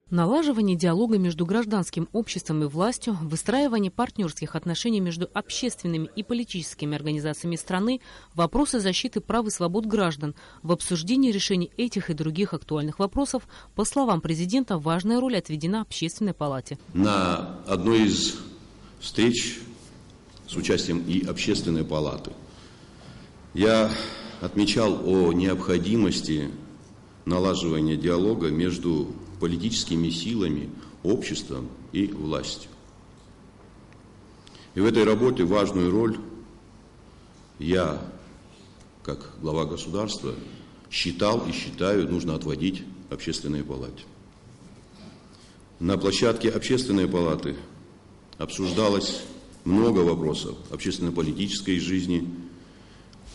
Налаживание диалога между гражданским обществом и властью, выстраивание партнерских отношений между общественными и политическими организациями страны, вопросы защиты прав и свобод граждан. В обсуждении решений этих и других актуальных вопросов, по словам президента, важная роль отведена Общественной палате. На одной из встреч с участием и Общественной палаты я отмечал о необходимости налаживания диалога между политическими силами, обществом и властью. И в этой работе важную роль я, как глава государства, считал и считаю, нужно отводить Общественной палате. На площадке Общественной палаты обсуждалось много вопросов общественно-политической жизни,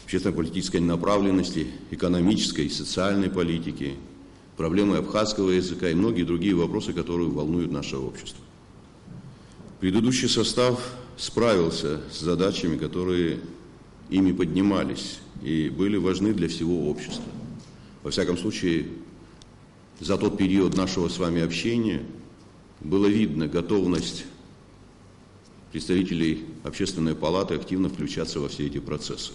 общественно-политической направленности, экономической и социальной политики, проблемы абхазского языка и многие другие вопросы, которые волнуют наше общество. Предыдущий состав справился с задачами, которые ими поднимались и были важны для всего общества. Во всяком случае, за тот период нашего с вами общения было видно готовность представителей Общественной палаты активно включаться во все эти процессы.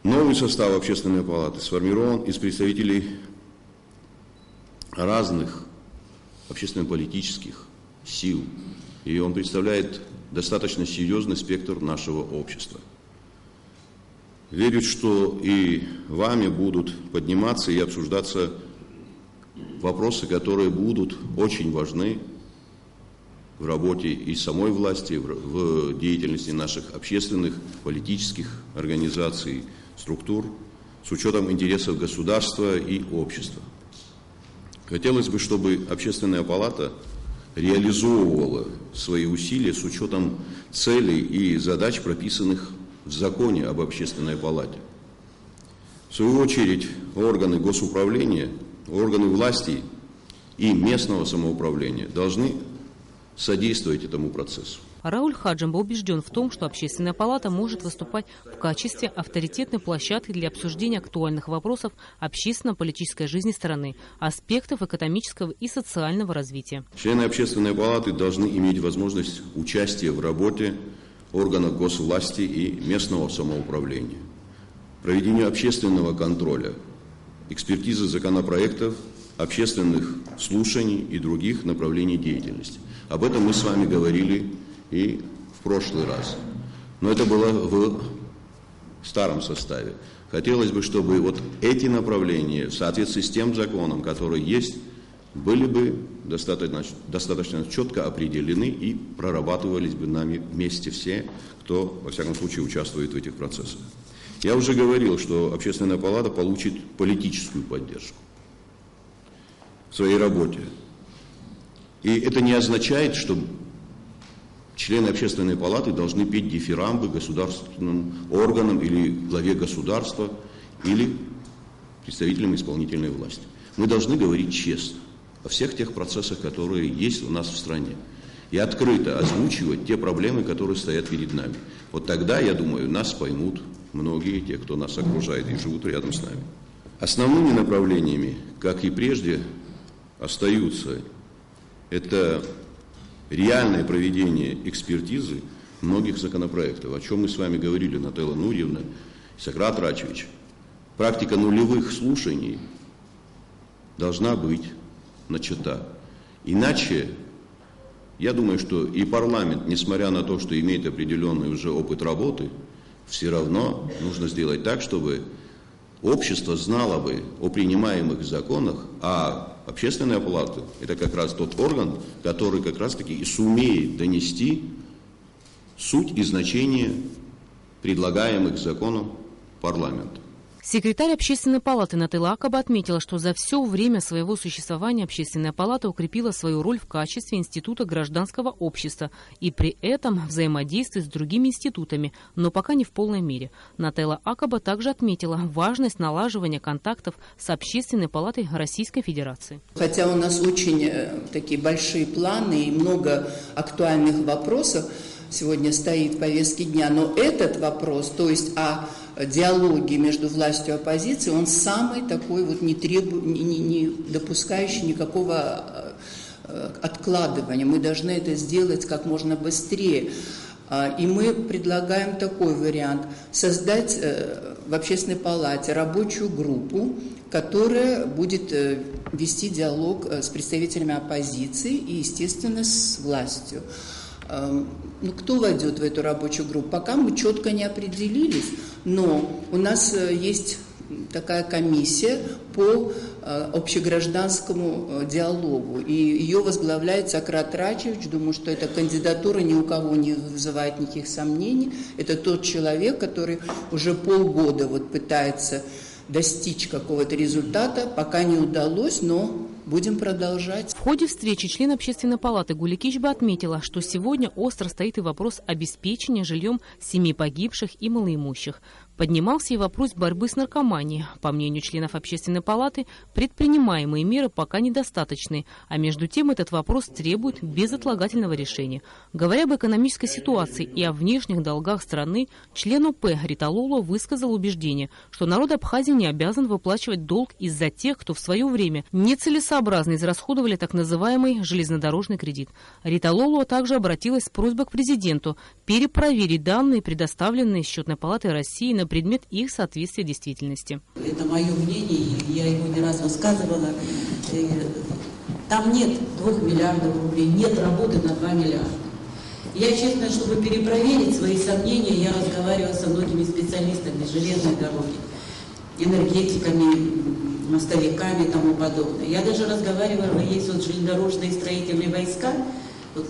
Новый состав Общественной палаты сформирован из представителей разных общественно-политических сил, и он представляет достаточно серьезный спектр нашего общества. Верю, что и вами будут подниматься и обсуждаться вопросы, которые будут очень важны в работе и самой власти, в деятельности наших общественных, политических организаций, структур, с учетом интересов государства и общества. Хотелось бы, чтобы Общественная палата реализовывала свои усилия с учетом целей и задач, прописанных в законе об Общественной палате. В свою очередь, органы госуправления, органы власти и местного самоуправления должны содействовать этому процессу. Рауль Хаджимба убежден в том, что Общественная палата может выступать в качестве авторитетной площадки для обсуждения актуальных вопросов общественно-политической жизни страны, аспектов экономического и социального развития. Члены Общественной палаты должны иметь возможность участия в работе органов госвласти и местного самоуправления, проведению общественного контроля, экспертизы законопроектов, общественных слушаний и других направлений деятельности. Об этом мы с вами говорили и в прошлый раз. Но это было в старом составе. Хотелось бы, чтобы вот эти направления в соответствии с тем законом, который есть, были бы достаточно четко определены и прорабатывались бы нами вместе все, кто, во всяком случае, участвует в этих процессах. Я уже говорил, что Общественная палата получит политическую поддержку в своей работе. И это не означает, что члены Общественной палаты должны петь дифирамбы государственным органам или главе государства, или представителям исполнительной власти. Мы должны говорить честно о всех тех процессах, которые есть у нас в стране, и открыто озвучивать те проблемы, которые стоят перед нами. Вот тогда, я думаю, нас поймут многие, те, кто нас окружает и живут рядом с нами. Основными направлениями, как и прежде, остаются это реальное проведение экспертизы многих законопроектов, о чем мы с вами говорили, Нателла Нурьевна, Сократ Рачевич. Практика нулевых слушаний должна быть начата. Иначе, я думаю, что и парламент, несмотря на то, что имеет определенный уже опыт работы, все равно нужно сделать так, чтобы общество знало бы о принимаемых законах, а Общественная палата – это как раз тот орган, который как раз-таки и сумеет донести суть и значение предлагаемых законом парламента. Секретарь Общественной палаты Нателла Акаба отметила, что за все время своего существования Общественная палата укрепила свою роль в качестве института гражданского общества и при этом взаимодействует с другими институтами, но пока не в полной мере. Нателла Акаба также отметила важность налаживания контактов с Общественной палатой Российской Федерации. Хотя у нас очень такие большие планы и много актуальных вопросов, сегодня стоит в повестке дня, но этот вопрос, то есть о диалоге между властью и оппозицией, он самый такой вот не допускающий никакого откладывания. Мы должны это сделать как можно быстрее. И мы предлагаем такой вариант – создать в Общественной палате рабочую группу, которая будет вести диалог с представителями оппозиции и, естественно, с властью. Ну, кто войдет в эту рабочую группу? Пока мы четко не определились, но у нас есть такая комиссия по общегражданскому диалогу. И ее возглавляет Сократ Рачевич. Думаю, что эта кандидатура ни у кого не вызывает никаких сомнений. Это тот человек, который уже полгода вот пытается достичь какого-то результата. Пока не удалось, но будем продолжать. В ходе встречи член Общественной палаты Гуля Кичба отметила, что сегодня остро стоит и вопрос обеспечения жильем семей погибших и малоимущих. Поднимался и вопрос борьбы с наркоманией. По мнению членов Общественной палаты, предпринимаемые меры пока недостаточны, а между тем этот вопрос требует безотлагательного решения. Говоря об экономической ситуации и о внешних долгах страны, член ОП Рита Лоло высказал убеждение, что народ Абхазии не обязан выплачивать долг из-за тех, кто в свое время нецелесообразно израсходовали так называемый железнодорожный кредит. Рита Лоло также обратилась с просьбой к президенту перепроверить данные, предоставленные Счетной палатой России на предмет их соответствия действительности. Это мое мнение, я его не раз высказывала. Там нет 2 миллиардов рублей, нет работы на 2 миллиарда. Я, честно, чтобы перепроверить свои сомнения, я разговаривала со многими специалистами железной дороги, энергетиками, мостовиками и тому подобное. Я даже разговаривала, есть вот железнодорожные строительные войска вот,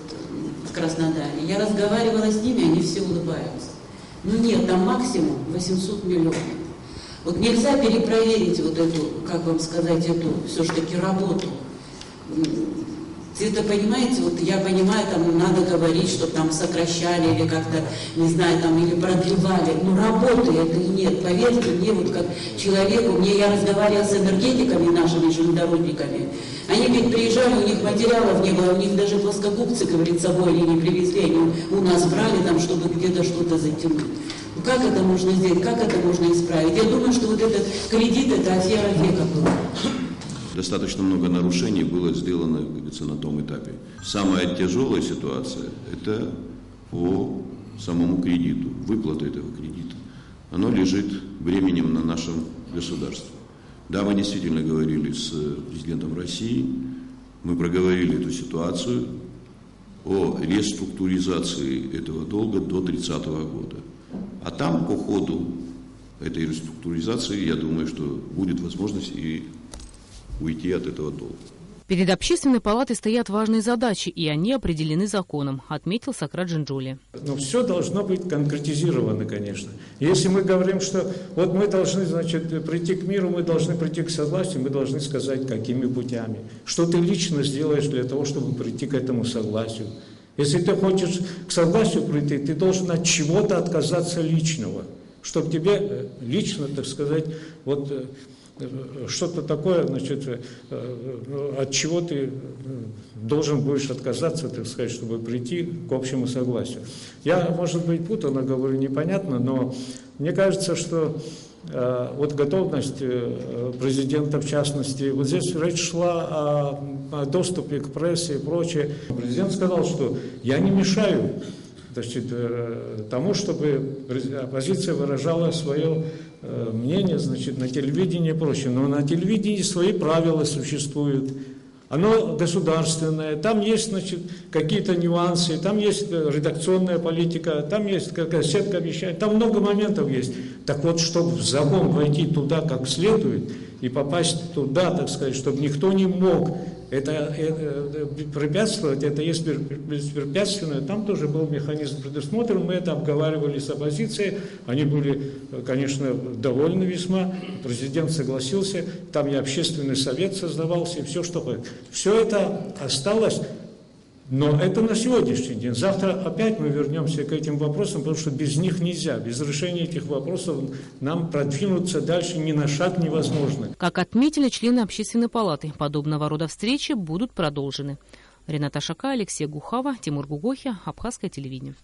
в Краснодаре. Я разговаривала с ними, они все улыбаются. Ну нет, там максимум 800 миллионов. Вот нельзя перепроверить вот эту, как вам сказать, эту все-таки работу. Это, понимаете, вот я понимаю, там надо говорить, что там сокращали или как-то, не знаю, там или продлевали. Но работы это и нет. Поверьте мне, вот как человеку, я разговаривала с энергетиками нашими железнодорожниками. Они ведь приезжали, у них материалов не было, у них даже плоскогубцы, говорит, с собой они не привезли, они у нас брали там, чтобы где-то что-то затянуть. Ну, как это можно сделать, как это можно исправить? Я думаю, что вот этот кредит, это афера века была. Достаточно много нарушений было сделано, как говорится, на том этапе. Самая тяжелая ситуация – это по самому кредиту, выплата этого кредита. Оно лежит бременем на нашем государстве. Да, мы действительно говорили с президентом России, мы проговорили эту ситуацию о реструктуризации этого долга до 30 года. А там по ходу этой реструктуризации, я думаю, что будет возможность и уйти от этого долга. Перед Общественной палатой стоят важные задачи, и они определены законом, отметил Сократ Джинджули. Но все должно быть конкретизировано, конечно. Если мы говорим, что вот мы должны, значит, прийти к миру, мы должны прийти к согласию, мы должны сказать, какими путями. Что ты лично сделаешь для того, чтобы прийти к этому согласию. Если ты хочешь к согласию прийти, ты должен от чего-то отказаться личного, чтобы тебе лично, так сказать, вот что-то такое, значит, от чего ты должен будешь отказаться, так сказать, чтобы прийти к общему согласию. Я, может быть, путано говорю, непонятно, но мне кажется, что вот готовность президента, в частности, вот здесь речь шла о доступе к прессе и прочее. Президент сказал, что я не мешаю, значит, тому, чтобы оппозиция выражала свое мнение, значит, на телевидении и прочее. Но на телевидении свои правила существуют. Оно государственное, там есть, значит, какие-то нюансы, там есть редакционная политика, там есть какая-то сетка вещей, там много моментов есть. Так вот, чтобы в закон войти туда как следует и попасть туда, так сказать, чтобы никто не мог это препятствовать, это есть беспрепятственное, там тоже был механизм предусмотрен, мы это обговаривали с оппозицией, они были, конечно, довольны весьма, президент согласился, там и общественный совет создавался, и все, что... Все это осталось, но это на сегодняшний день. Завтра опять мы вернемся к этим вопросам, потому что без них нельзя, без решения этих вопросов нам продвинуться дальше ни на шаг невозможно. Как отметили члены Общественной палаты, подобного рода встречи будут продолжены. Рената Шака, Алексей Гухава, Тимур Гугохи, Абхазское телевидение.